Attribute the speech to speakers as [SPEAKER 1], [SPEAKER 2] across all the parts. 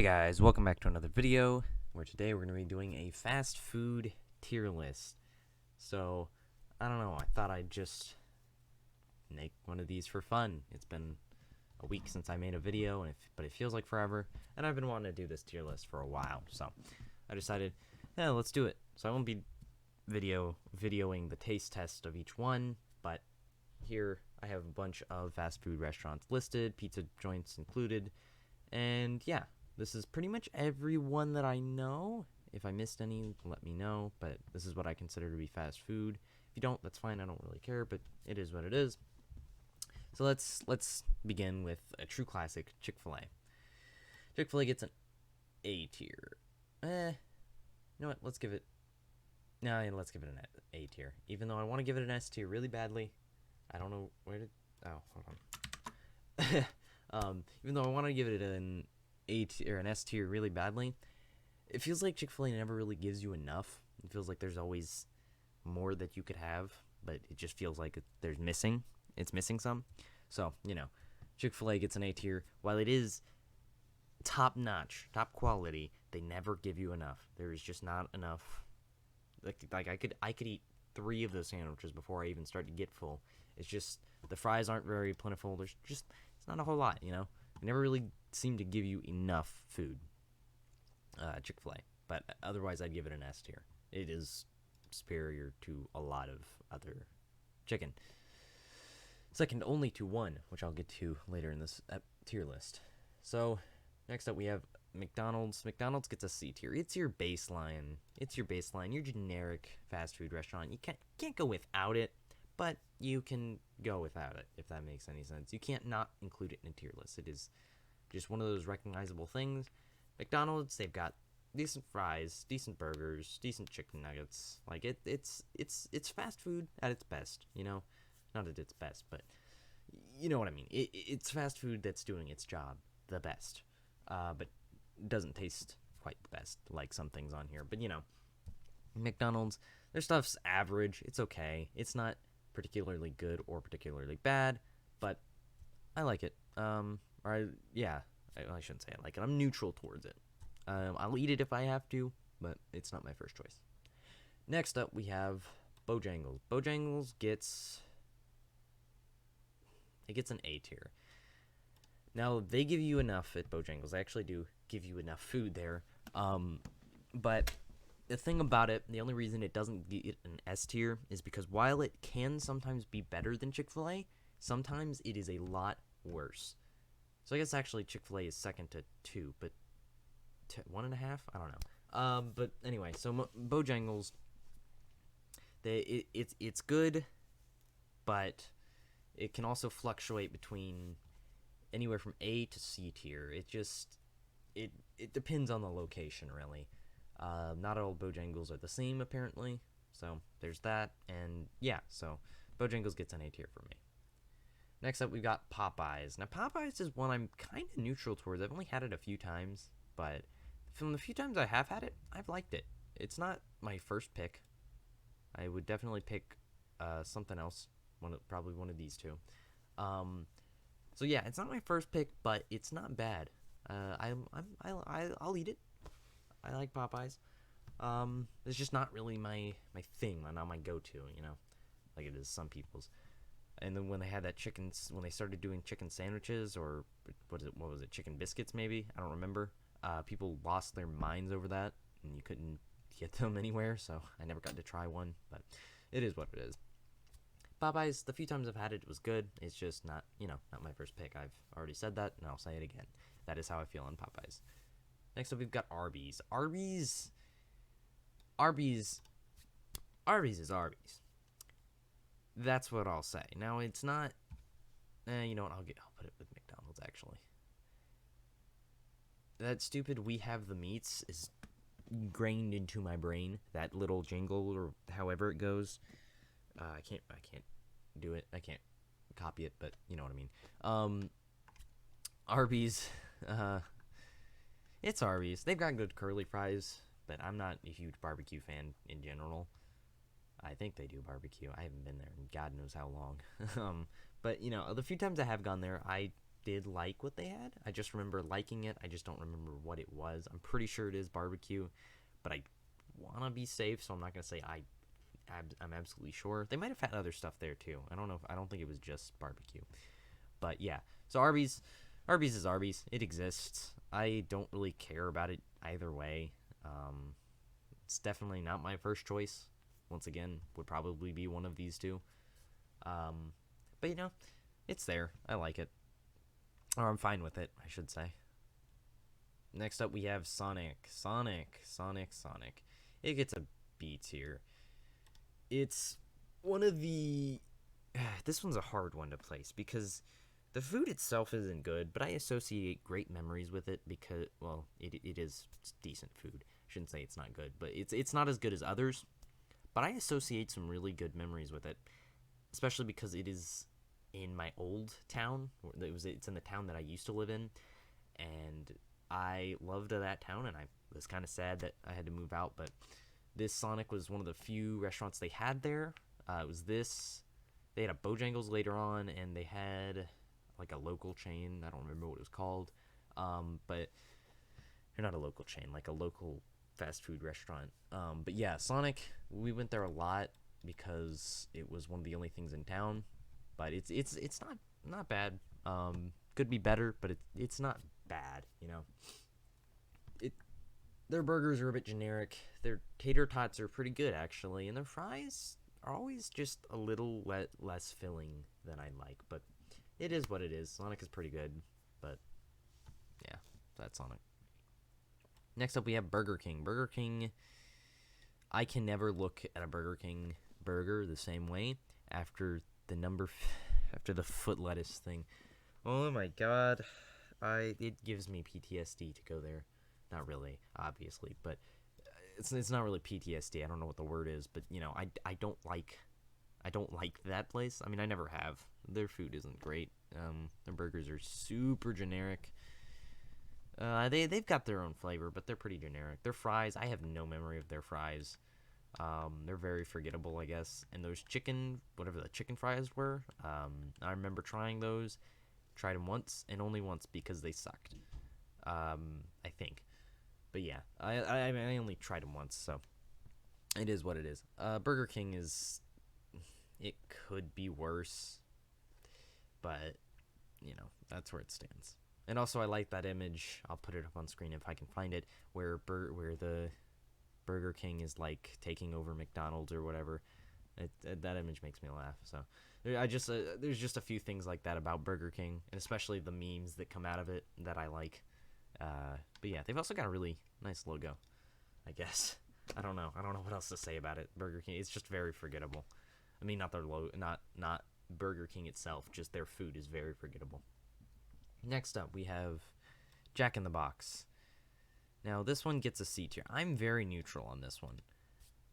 [SPEAKER 1] Hey guys, welcome back to another video where today we're going to be doing a fast food tier list. So, I don't know, I thought I'd just make one of these for fun. It's been a week since I made a video, but it feels like forever, and I've been wanting to do this tier list for a while, so I decided, yeah, let's do it. So I won't be videoing the taste test of each one, but here I have a bunch of fast food restaurants listed, pizza joints included, and yeah. This is pretty much everyone that I know. If I missed any, let me know, but this is what I consider to be fast food. If you don't, that's fine, I don't really care, but it is what it is. So let's begin with a true classic, ChickfilA. ChickfilA gets an A tier. You know what, let's give it an A tier. Even though I want to give it an S tier really badly. I don't know where to, hold on. Even though I want to give it an A tier or an S tier really badly, it feels like Chick-fil-A never really gives you enough. It feels like there's always more that you could have, but it just feels like it's missing some. So, Chick-fil-A gets an A tier. While it is top notch, top quality, they never give you enough. There is just not enough. Like I could eat 3 of those sandwiches before I even start to get full. It's just the fries aren't very plentiful. It's not a whole lot, They never really seem to give you enough food, Chick-fil-A. But otherwise, I'd give it an S tier. It is superior to a lot of other chicken. Second only to one, which I'll get to later in this tier list. So, next up we have McDonald's. McDonald's gets a C tier. It's your baseline. Your generic fast food restaurant. You can't go without it, but you can go without it, if that makes any sense. You can't not include it in a tier list. It is just one of those recognizable things. McDonald's, they've got decent fries, decent burgers, decent chicken nuggets. Like it's fast food at its best, Not at its best, but you know what I mean. It's fast food that's doing its job the best, but doesn't taste quite the best like some things on here. But McDonald's, their stuff's average. It's okay. It's not particularly good or particularly bad, but I like it. I shouldn't say I like it. I'm neutral towards it. I'll eat it if I have to, but it's not my first choice. Next up, we have Bojangles. Bojangles gets an A tier. Now, they give you enough at Bojangles. They actually do give you enough food there. But the thing about it, the only reason it doesn't get an S tier is because while it can sometimes be better than Chick-fil-A, sometimes it is a lot worse. So I guess actually Chick-fil-A is second to 2, but 1.5? I don't know. But anyway, so Bojangles, it's good, but it can also fluctuate between anywhere from A to C tier. It depends on the location, really. Not all Bojangles are the same, apparently. So there's that, and yeah, so Bojangles gets an A tier for me. Next up, we've got Popeyes. Now, Popeyes is one I'm kind of neutral towards. I've only had it a few times, but from the few times I have had it, I've liked it. It's not my first pick. I would definitely pick something else, probably one of these two. So yeah, it's not my first pick, but it's not bad. I'll eat it. I like Popeyes. It's just not really my thing, not my go-to, like it is some people's. And then when they had when they started doing chicken sandwiches, or what was it, chicken biscuits maybe? I don't remember. People lost their minds over that, and you couldn't get them anywhere, so I never got to try one, but it is what it is. Popeyes, the few times I've had it, was good. It's just not my first pick. I've already said that, and I'll say it again. That is how I feel on Popeyes. Next up, we've got Arbys. Arbys is Arbys. That's what I'll say. Now, it's not... you know what? I'll put it with McDonald's, actually. That stupid "we have the meats" is ingrained into my brain. That little jingle, or however it goes. I can't do it. I can't copy it, but you know what I mean. Arby's... it's Arby's. They've got good curly fries, but I'm not a huge barbecue fan in general. I think they do barbecue. I haven't been there in God knows how long. But, the few times I have gone there, I did like what they had. I just remember liking it. I just don't remember what it was. I'm pretty sure it is barbecue, but I want to be safe, so I'm not going to say I'm absolutely sure. They might have had other stuff there too. I don't know. I don't think it was just barbecue. But yeah, so Arby's is Arby's. It exists. I don't really care about it either way. It's definitely not my first choice. Once again, would probably be one of these two. But you know, it's there. I like it. Or I'm fine with it, I should say. Next up, we have Sonic. Sonic. It gets a B tier. It's one of the... This one's a hard one to place because the food itself isn't good, but I associate great memories with it because, well, it is decent food. I shouldn't say it's not good, but it's not as good as others. But I associate some really good memories with it, especially because it is in my old town. It's in the town that I used to live in, and I loved that town, and I was kind of sad that I had to move out, but this Sonic was one of the few restaurants they had there. It was this. They had a Bojangles later on, and they had like a local chain. I don't remember what it was called, but they're not a local chain, like a local fast food restaurant. But yeah, Sonic, we went there a lot because it was one of the only things in town. But it's not bad. Could be better, but it's not bad, you know. Their burgers are a bit generic. Their tater tots are pretty good actually, and their fries are always just a little less filling than I like. But it is what it is. Sonic is pretty good, but yeah, that's Sonic. Next up, we have Burger King. Burger King. I can never look at a Burger King burger the same way after the foot lettuce thing. Oh my god. It gives me PTSD to go there. Not really, obviously, but it's not really PTSD. I don't know what the word is, but you know, I don't like that place. I mean, I never have. Their food isn't great. Their burgers are super generic. They've got their own flavor, but they're pretty generic. Their fries, I have no memory of their fries. They're very forgettable, I guess. And those whatever the chicken fries were, I remember trying those. Tried them once, and only once because they sucked. I think. But yeah, I only tried them once, so it is what it is. Burger King it could be worse, but, you know, that's where it stands. And also, I like that image. I'll put it up on screen if I can find it, where the Burger King is like taking over McDonald's or whatever. That image makes me laugh. So there's just a few things like that about Burger King, and especially the memes that come out of it that I like. But yeah, they've also got a really nice logo, I guess. I don't know what else to say about it. Burger King, it's just very forgettable. I mean, not their logo, not Burger King itself, just their food is very forgettable. Next up, we have Jack in the Box. Now, this one gets a C tier. I'm very neutral on this one.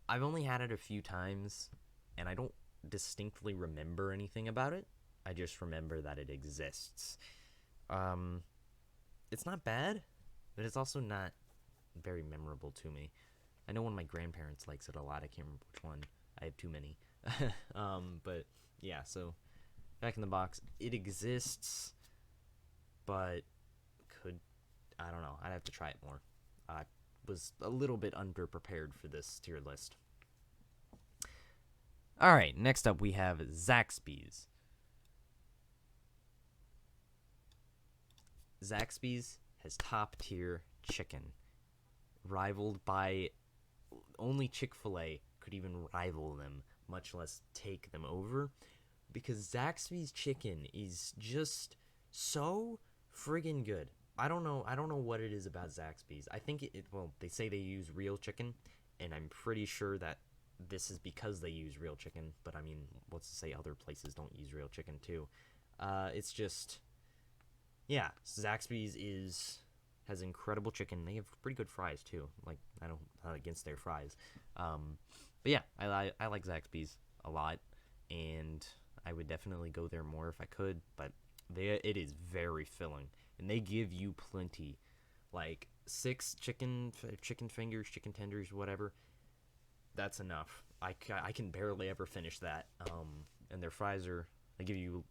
[SPEAKER 1] I've only had it a few times, and I don't distinctly remember anything about it. I just remember that it exists. It's not bad, but it's also not very memorable to me. I know one of my grandparents likes it a lot. I can't remember which one. I have too many. But yeah, so Jack in the Box, it exists, but I don't know. I'd have to try it more. I was a little bit underprepared for this tier list. All right, next up we have Zaxby's. Zaxby's has top tier chicken, rivaled by only ChickfilA could even rival them, much less take them over, because Zaxby's chicken is just so friggin' good. I don't know what it is about Zaxby's. I think well, they say they use real chicken, and I'm pretty sure that this is because they use real chicken, but I mean, what's to say other places don't use real chicken too? It's just, yeah, Zaxby's has incredible chicken. They have pretty good fries too. Like, I don't, not against their fries. But yeah, I like Zaxby's a lot, and I would definitely go there more if I could, but it is very filling, and they give you plenty, like 6 chicken fingers, chicken tenders, whatever. That's enough. I can barely ever finish that. And their fries they give you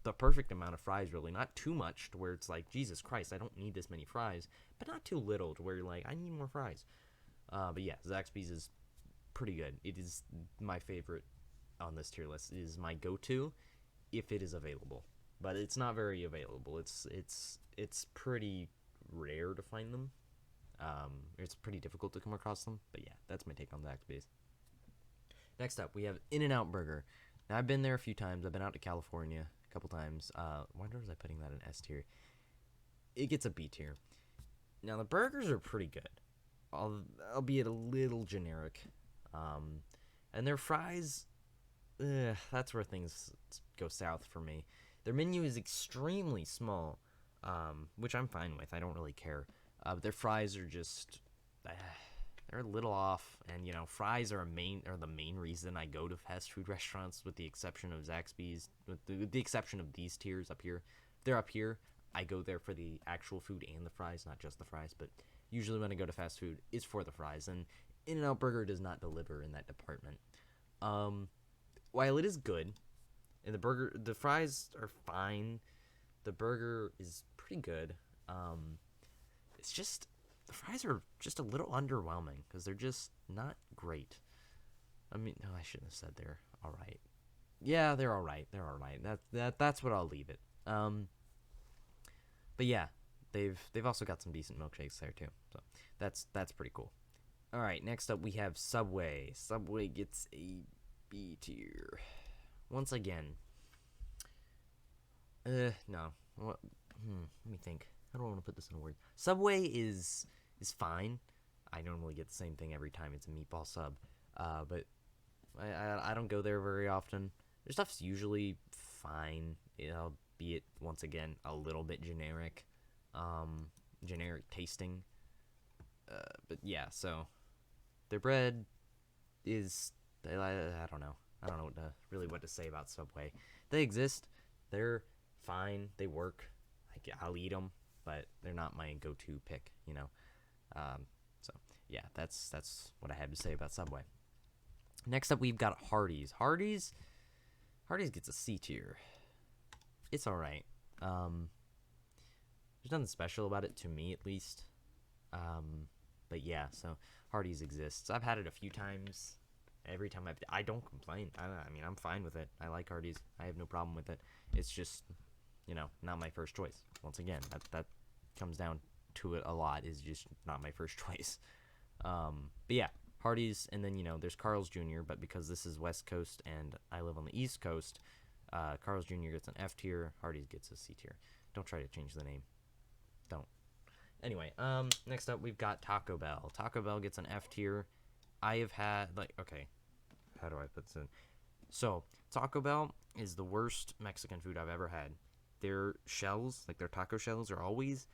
[SPEAKER 1] the perfect amount of fries, really. Not too much to where it's like, Jesus Christ, I don't need this many fries, but not too little to where you're like, I need more fries. But yeah, Zaxby's is pretty good. It is my favorite on this tier list. It is my go-to if it is available, but it's not very available. It's pretty rare to find them. It's pretty difficult to come across them. But yeah, that's my take on Zaxby's. Next up, we have InNOut Burger. Now, I've been there a few times. I've been out to California a couple times. Why was I putting that in S tier? It gets a B tier. Now, the burgers are pretty good, albeit a little generic. And their fries, that's where things go south for me. Their menu is extremely small, which I'm fine with. I don't really care. But their fries are just, they're a little off. And, fries are the main reason I go to fast food restaurants, with the exception of Zaxby's, with the exception of these tiers up here. If they're up here, I go there for the actual food and the fries, not just the fries. But usually when I go to fast food, it's for the fries. And InNOut Burger does not deliver in that department. While it is good, and the fries are fine, the burger is pretty good. It's just, the fries are just a little underwhelming because they're just not great. I mean, no, I shouldn't have said they're all right. Yeah, they're all right. They're all right. That's what I'll leave it. But yeah, they've also got some decent milkshakes there too. So that's pretty cool. All right, next up we have Subway. Subway gets a B tier. Once again. No. What? Let me think. How do I want to put this in a word? Subway is fine. I normally get the same thing every time. It's a meatball sub. But I don't go there very often. Their stuff's usually fine. Be it, once again, a little bit generic. Generic tasting. But yeah, so their bread is, I don't know. I don't know what to say about Subway. They exist. They're fine. They work. I'll eat them, but they're not my go-to pick, So yeah, that's what I have to say about Subway. Next up, we've got Hardees. Hardees gets a C tier. It's all right. There's nothing special about it, to me at least. But yeah, so Hardees exists. I've had it a few times. Every time I don't complain. I mean, I'm fine with it. I like Hardees. I have no problem with it. It's just, not my first choice. Once again, that comes down to it a lot. Is just not my first choice. But yeah, Hardees, and then there's Carl's Jr. But because this is West Coast and I live on the East Coast, Carl's Jr. gets an F tier. Hardees gets a C tier. Don't try to change the name. Don't. Anyway, next up we've got Taco Bell. Taco Bell gets an F tier. I have had, okay, how do I put this in? So, Taco Bell is the worst Mexican food I've ever had. Their shells, their taco shells, are always,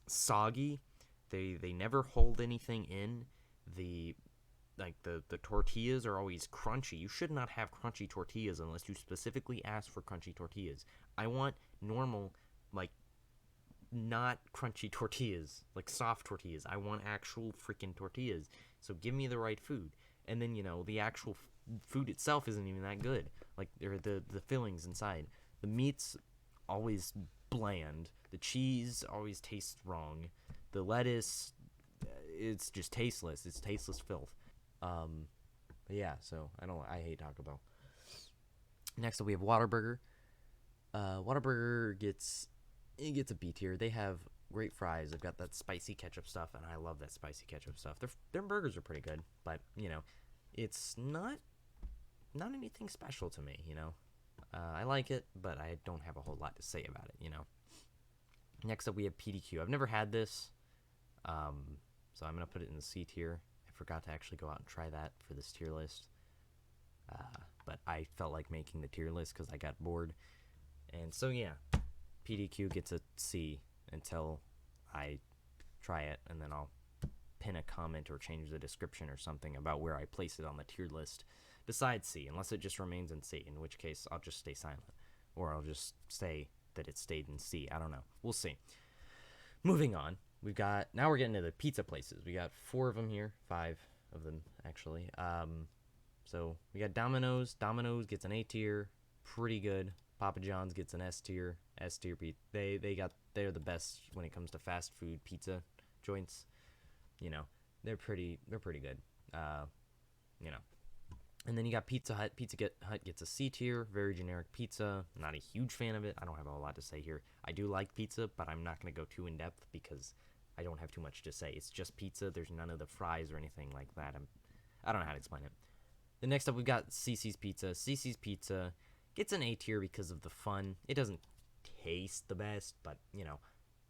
[SPEAKER 1] soggy. They never hold anything in. The tortillas are always crunchy. You should not have crunchy tortillas unless you specifically ask for crunchy tortillas. I want normal, not crunchy tortillas, soft tortillas. I want actual freaking tortillas. So give me the right food. And then, the actual food itself isn't even that good. The fillings inside. The meat's always bland. The cheese always tastes wrong. The lettuce, it's just tasteless. It's tasteless filth. But yeah, so I hate Taco Bell. Next up, we have Whataburger. Whataburger gets a B tier. They have great fries. They've got that spicy ketchup stuff, and I love that spicy ketchup stuff. Their burgers are pretty good, but it's not anything special to me. I like it, but I don't have a whole lot to say about it. Next up, we have PDQ. I've never had this, so I'm gonna put it in the C tier. I forgot to actually go out and try that for this tier list, but I felt like making the tier list because I got bored, and so yeah. PDQ gets a C until I try it, and then I'll pin a comment or change the description or something about where I place it on the tier list besides C, unless it just remains in C, in which case I'll just stay silent, or I'll just say that it stayed in C. I don't know. We'll see. Moving on, now we're getting to the pizza places. We got 4 of them here, 5 of them actually. So we got Domino's. Domino's gets an A tier. pretty good. Papa John's gets an S tier. S tier pizza. They're the best when it comes to fast food pizza joints. You know, they're pretty good. You know. And then you got Pizza Hut. Hut gets a C tier, very generic pizza. I'm not a huge fan of it. I don't have a lot to say here. I do like pizza, but I'm not going to go too in depth because I don't have too much to say. It's just pizza. There's none of the fries or anything like that. I don't know how to explain it. Then next up, we've got CC's Pizza. CC's Pizza gets an A tier because of the fun. It doesn't taste the best, but you know,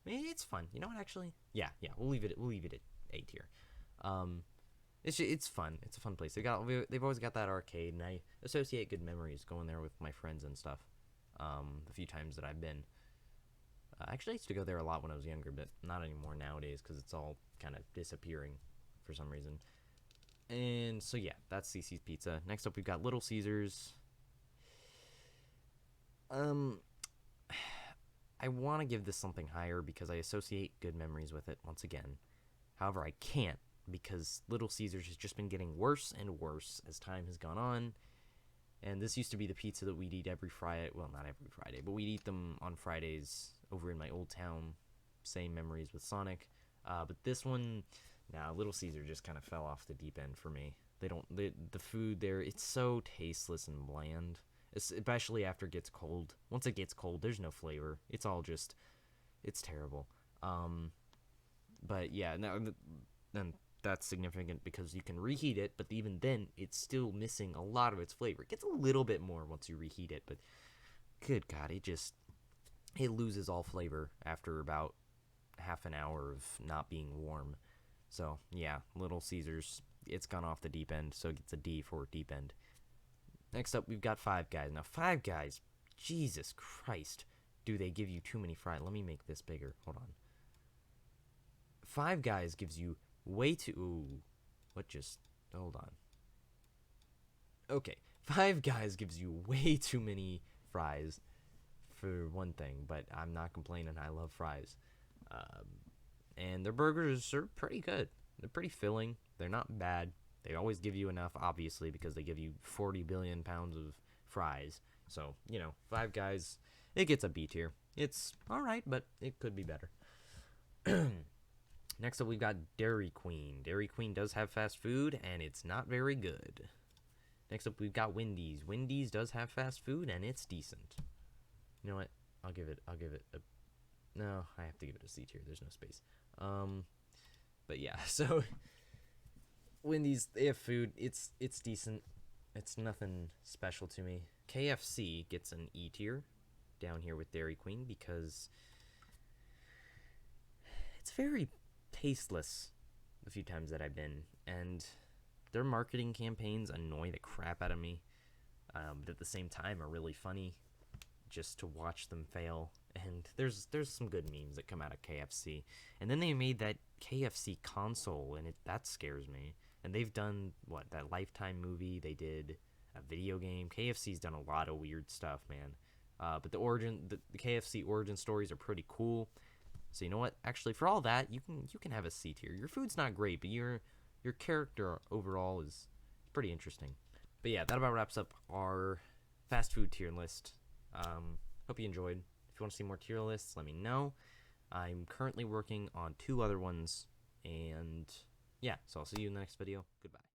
[SPEAKER 1] it's fun. You know what? Actually, yeah, we'll leave it at A tier. It's fun. It's a fun place. They've always got that arcade, and I associate good memories going there with my friends and stuff. The few times that I've been. Actually, I used to go there a lot when I was younger, but not anymore nowadays because it's all kind of disappearing for some reason. And so yeah, that's CC's Pizza. Next up, we've got Little Caesars. I want to give this something higher because I associate good memories with it once again. However, I can't because Little Caesars has just been getting worse and worse as time has gone on. And this used to be the pizza that we'd eat every Friday. Well, not every Friday, but we'd eat them on Fridays over in my old town. Same memories with Sonic. But this one, Little Caesar just kind of fell off the deep end for me. The food there, it's so tasteless and bland. Especially after it gets cold. Once it gets cold, there's no flavor. It's all just, it's terrible. But yeah, then that's significant because you can reheat it, but even then, it's still missing a lot of its flavor. It gets a little bit more once you reheat it, but good God, it loses all flavor after about half an hour of not being warm. So yeah, Little Caesars, it's gone off the deep end, so it gets a D for deep end. Next up, we've got Five Guys. Now, Five Guys, Jesus Christ, do they give you too many fries? Let me make this bigger. Hold on. Five Guys gives you way too... Ooh, hold on. Okay, Five Guys gives you way too many fries for one thing, but I'm not complaining. I love fries. And their burgers are pretty good. They're pretty filling. They're not bad. They always give you enough, obviously, because they give you 40 billion pounds of fries. So, you know, Five Guys, it gets a B tier. It's all right, but it could be better. Next up, we've got Dairy Queen. Dairy Queen does have fast food, and it's not very good. Next up, we've got Wendy's. Wendy's does have fast food, and it's decent. You know what? I'll give it a... No, I have to give it a C tier. There's no space. But yeah, so... Wendy's, they have food. It's decent. It's nothing special to me. KFC gets an E tier down here with Dairy Queen because it's very tasteless the few times that I've been, and their marketing campaigns annoy the crap out of me, but at the same time are really funny just to watch them fail. And there's some good memes that come out of KFC. And then they made that KFC console, and that scares me. And they've done, that Lifetime movie, they did a video game. KFC's done a lot of weird stuff, man. But the KFC origin stories are pretty cool. So you know what? Actually, for all that, you can have a C tier. Your food's not great, but your character overall is pretty interesting. But yeah, that about wraps up our fast food tier list. Hope you enjoyed. If you want to see more tier lists, let me know. I'm currently working on 2 other ones, and yeah, so I'll see you in the next video. Goodbye.